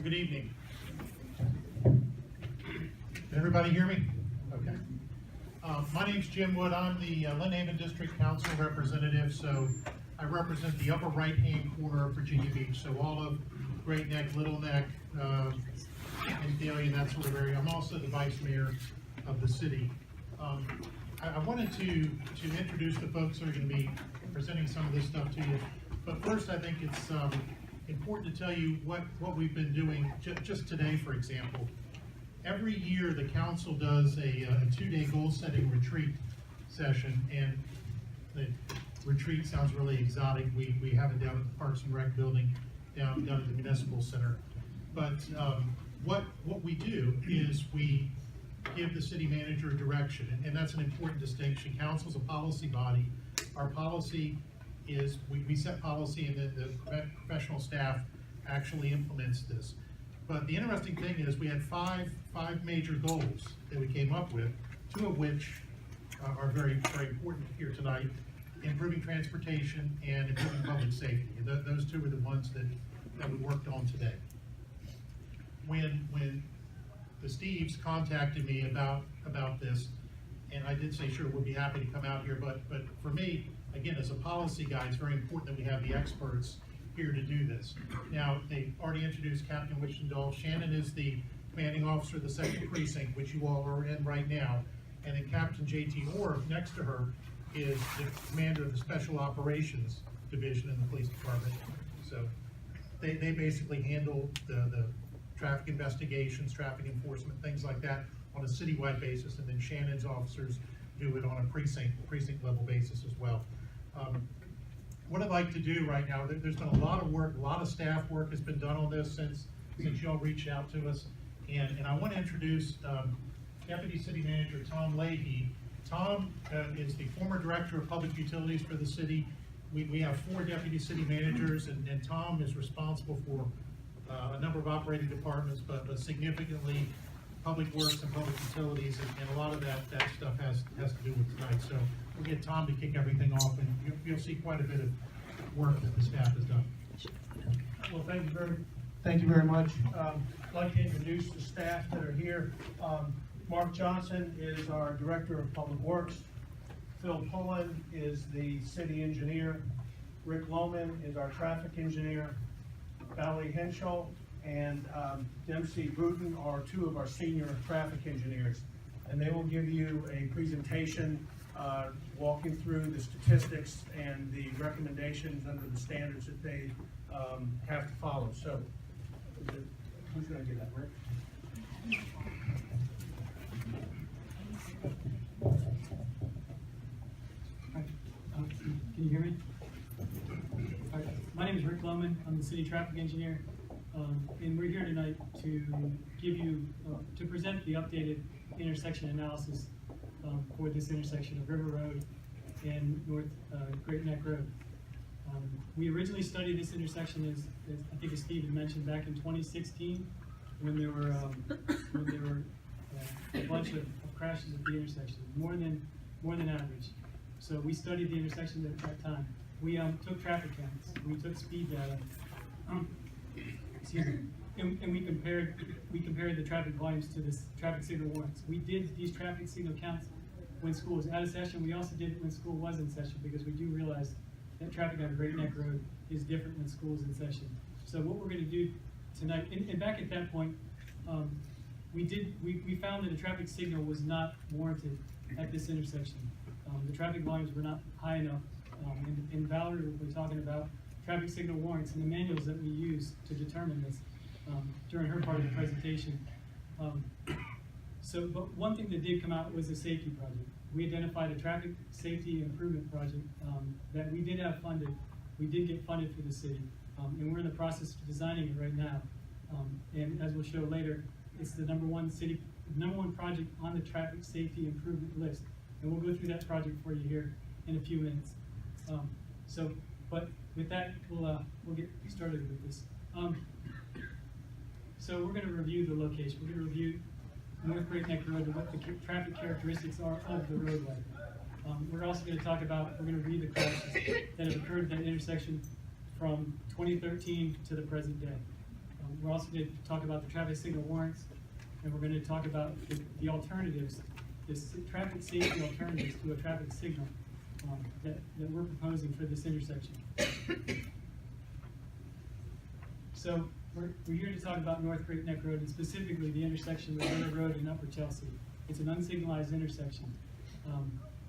Good evening. Can everybody hear me? Okay. My name's Jim Wood. I'm the Lynnhaven District Council representative, so I represent the upper right-hand corner of Virginia Beach, so all of Great Neck, Little Neck, and Thalia, and that sort of area. I'm also the vice mayor of the city. I wanted to introduce the folks who are going to be presenting some of this stuff to you, but first I think it's important to tell you what we've been doing just today, for example. Every year the council does a two-day goal-setting retreat session, and the retreat sounds really exotic. We have it down at the Parks and Rec building, down at the Municipal Center. But what we do is we give the city manager a direction, and that's an important distinction. Council's a policy body. Our policy is we set policy, and then the professional staff actually implements this. But the interesting thing is we had five major goals that we came up with, two of which are very, very important here tonight: improving transportation and improving public safety. Those two were the ones that we worked on today. When the Steves contacted me about this, and I did say, sure, we'll be happy to come out here, but for me, again, as a policy guy, it's very important that we have the experts here to do this. Now, they already introduced Captain Wishendall. Shannon is the commanding officer of the 2nd Precinct, which you all are in right now. And then Captain J.T. Orr, next to her, is the commander of the Special Operations Division in the police department. So they basically handle the traffic investigations, traffic enforcement, things like that on a citywide basis, and then Shannon's officers do it on a precinct level basis as well. What I'd like to do right now, there's been a lot of work, a lot of staff work has been done on this since y'all reached out to us, and I want to introduce Deputy City Manager Tom Leahy. Tom is the former Director of Public Utilities for the city. We have 4 Deputy City Managers, and Tom is responsible for a number of operating departments, but significantly Public Works and Public Utilities, and a lot of that stuff has to do with tonight. So we'll get Tom to kick everything off, and you'll see quite a bit of work that the staff has done. Well, thank you very much. I'd like to introduce the staff that are here. Mark Johnson is our Director of Public Works. Phil Pullen is the city engineer. Rick Lohman is our traffic engineer. Valerie Henschel and Dempsey Bruton are 2 of our senior traffic engineers. And they will give you a presentation walking through the statistics and the recommendations under the standards that they have to follow. So, who's going to do that, Rick? Can you hear me? All right. My name is Rick Lohman. I'm the city traffic engineer, and we're here tonight to give you to present the updated intersection analysis for this intersection of River Road and North Great Neck Road. We originally studied this intersection, as I think as Steve had mentioned, back in 2016, when there were a bunch of crashes at the intersection, more than average. So we studied the intersection at that time. We took traffic counts, we took speed data, excuse me, and we compared the traffic volumes to the traffic signal warrants. We did these traffic signal counts when school was out of session. We also did it when school was in session, because we do realize that traffic on Great Neck Road is different when school is in session. So what we're going to do tonight, and back at that point, we found that a traffic signal was not warranted at this intersection. The traffic volumes were not high enough, and Valerie will be talking about traffic signal warrants and the manuals that we use to determine this during her part of the presentation. But one thing that did come out was a safety project. We identified a traffic safety improvement project that we did have funded. We did get funded for the city, and we're in the process of designing it right now. And as we'll show later, it's the number one project on the traffic safety improvement list. And we'll go through that project for you here in a few minutes. But with that, we'll get started with this. So we're going to review the location. We're going to review North Great Neck Road and what the traffic characteristics are of the roadway. We're also going to talk about, we're going to read the crashes that have occurred at that intersection from 2013 to the present day. We're also going to talk about the traffic signal warrants, and we're going to talk about the alternatives, traffic safety alternatives to a traffic signal that we're proposing for this intersection. So we're here to talk about North Great Neck Road, and specifically the intersection with River Road and Upper Chelsea. It's an unsignalized intersection.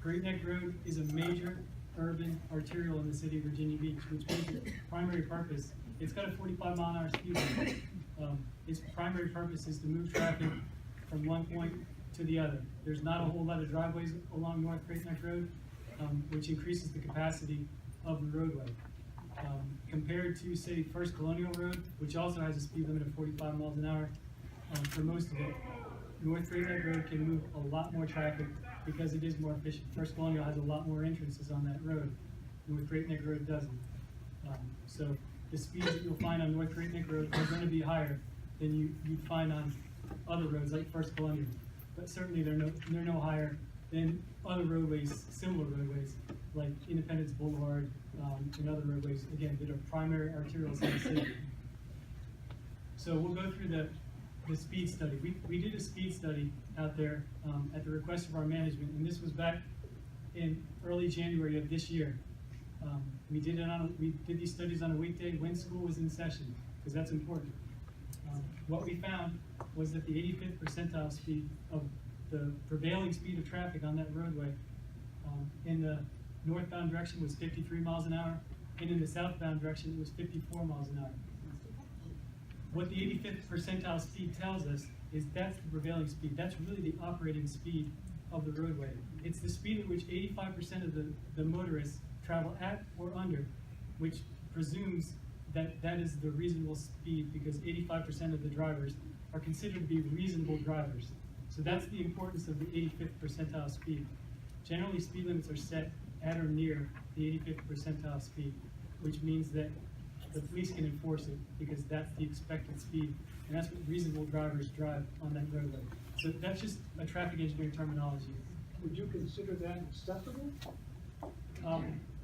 Great Neck Road is a major urban arterial in the city of Virginia Beach, which means its primary purpose, it's got a 45-mile-an-hour speed limit. Its primary purpose is to move traffic from one point to the other. There's not a whole lot of driveways along North Great Neck Road, which increases the capacity of the roadway. Compared to, say, First Colonial Road, which also has a speed limit of 45 miles an hour, for most of it, North Great Neck Road can move a lot more traffic because it is more efficient. First Colonial has a lot more entrances on that road. North Great Neck Road doesn't. So the speeds that you'll find on North Great Neck Road are going to be higher than you'd find on other roads like First Colonial. But certainly they're no higher than other roadways, similar roadways, like Independence Boulevard and other roadways, again, that are primary arterials in the city. So we'll go through the speed study. We did a speed study out there at the request of our management, and this was back in early January of this year. We did these studies on a weekday when school was in session, because that's important. What we found was that the 85th percentile speed of the prevailing speed of traffic on that roadway in the northbound direction was 53 miles an hour, and in the southbound direction it was 54 miles an hour. What the 85th percentile speed tells us is that's the prevailing speed. That's really the operating speed of the roadway. It's the speed at which 85% of the motorists travel at or under, which presumes that that is the reasonable speed because 85% of the drivers are considered to be reasonable drivers. So that's the importance of the 85th percentile speed. Generally, speed limits are set at or near the 85th percentile speed, which means that the police can enforce it because that's the expected speed, and that's what reasonable drivers drive on that roadway. So that's just a traffic engineering terminology. Would you consider that acceptable?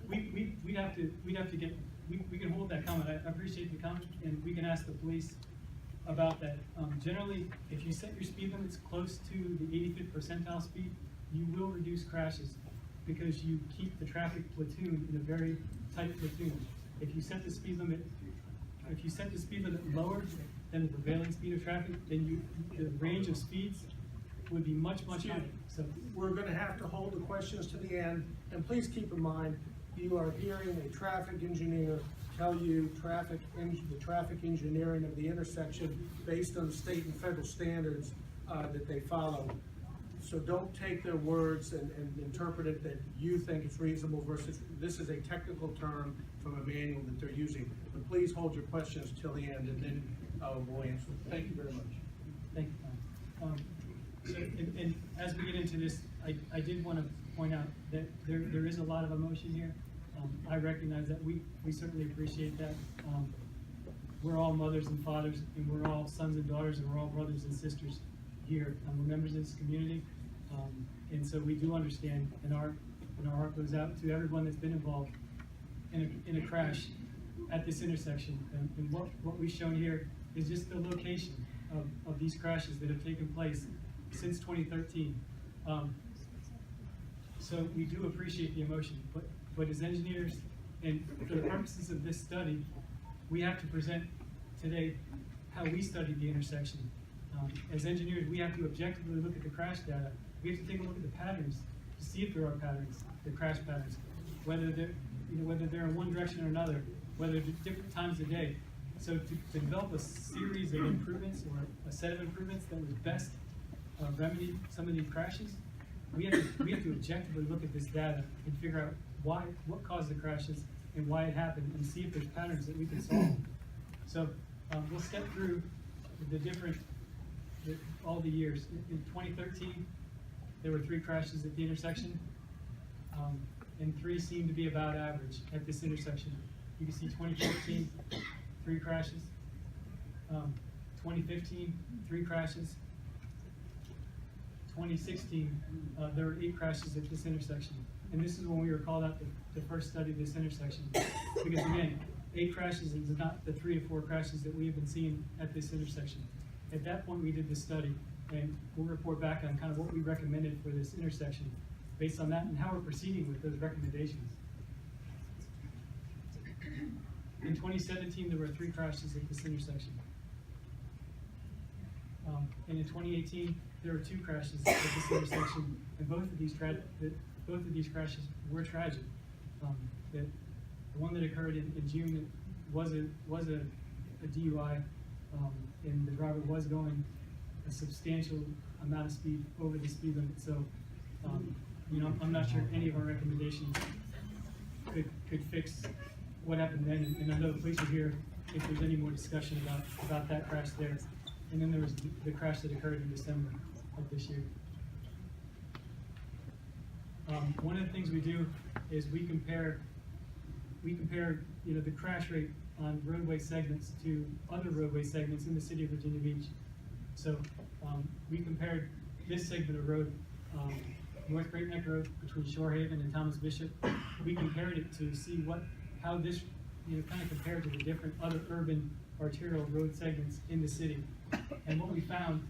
We'd have to get, we can hold that comment. I appreciate the comment, and we can ask the police about that. Generally, if you set your speed limits close to the 85th percentile speed, you will reduce crashes because you keep the traffic platoon in a very tight platoon. If you set the speed limit, lower than the prevailing speed of traffic, then the range of speeds would be much higher. So we're going to have to hold the questions to the end, and please keep in mind, you are hearing a traffic engineer tell you the traffic engineering of the intersection based on the state and federal standards that they follow. So don't take their words and interpret it that you think it's reasonable versus this is a technical term from a manual that they're using. But please hold your questions till the end, and then we'll answer. Thank you very much. Thank you. So, and as we get into this, I did want to point out that there is a lot of emotion here. I recognize that. We certainly appreciate that. We're all mothers and fathers, and we're all sons and daughters, and we're all brothers and sisters here. We're members of this community, and so we do understand, and our heart goes out to everyone that's been involved in a crash at this intersection. And what we've shown here is just the location of these crashes that have taken place since 2013. So we do appreciate the emotion, but as engineers, and for the purposes of this study, we have to present today how we studied the intersection. As engineers, we have to objectively look at the crash data. We have to take a look at the patterns to see if there are patterns, the crash patterns, whether they're in one direction or another, whether at different times of day. So to develop a series of improvements or a set of improvements that would best remedy some of these crashes, we have to objectively look at this data and figure out what caused the crashes and why it happened, and see if there's patterns that we can solve. So we'll step through all the years. In 2013, there were 3 crashes at the intersection, and 3 seem to be about average at this intersection. You can see 2014, 3 crashes. 2015, 3 crashes. 2016, there were 8 crashes at this intersection. And this is when we were called out to first study this intersection. Because again, 8 crashes is not the 3 to 4 crashes that we have been seeing at this intersection. At that point, we did this study, and we'll report back on kind of what we recommended for this intersection based on that and how we're proceeding with those recommendations. In 2017, there were 3 crashes at this intersection. And in 2018, there were 2 crashes at this intersection, and both of these crashes were tragic. The one that occurred in June was a DUI, and the driver was going a substantial amount of speed over the speed limit. So, I'm not sure any of our recommendations could fix what happened then. And I know the police are here if there's any more discussion about that crash there. And then there was the crash that occurred in December of this year. One of the things we do is we compare the crash rate on roadway segments to other roadway segments in the city of Virginia Beach. So we compared this segment of road, North Great Neck Road between Shorehaven and Thomas Bishop. We compared it to see how this kind of compared to the different other urban arterial road segments in the city. And what we found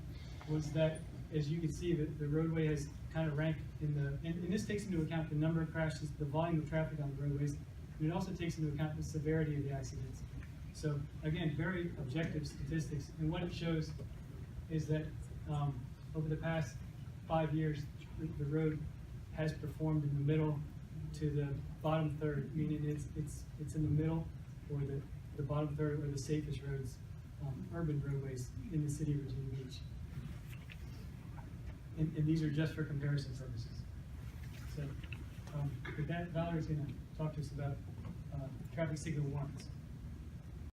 was that, as you can see, the roadway has kind of ranked and this takes into account the number of crashes, the volume of traffic on the roadways, and it also takes into account the severity of the accidents. So again, very objective statistics, and what it shows is that over the past 5 years, the road has performed in the middle to the bottom third, meaning it's in the middle or the bottom third or the safest roads, urban roadways in the city of Virginia Beach. And these are just for comparison purposes. So with that, Valerie's going to talk to us about traffic signal warrants.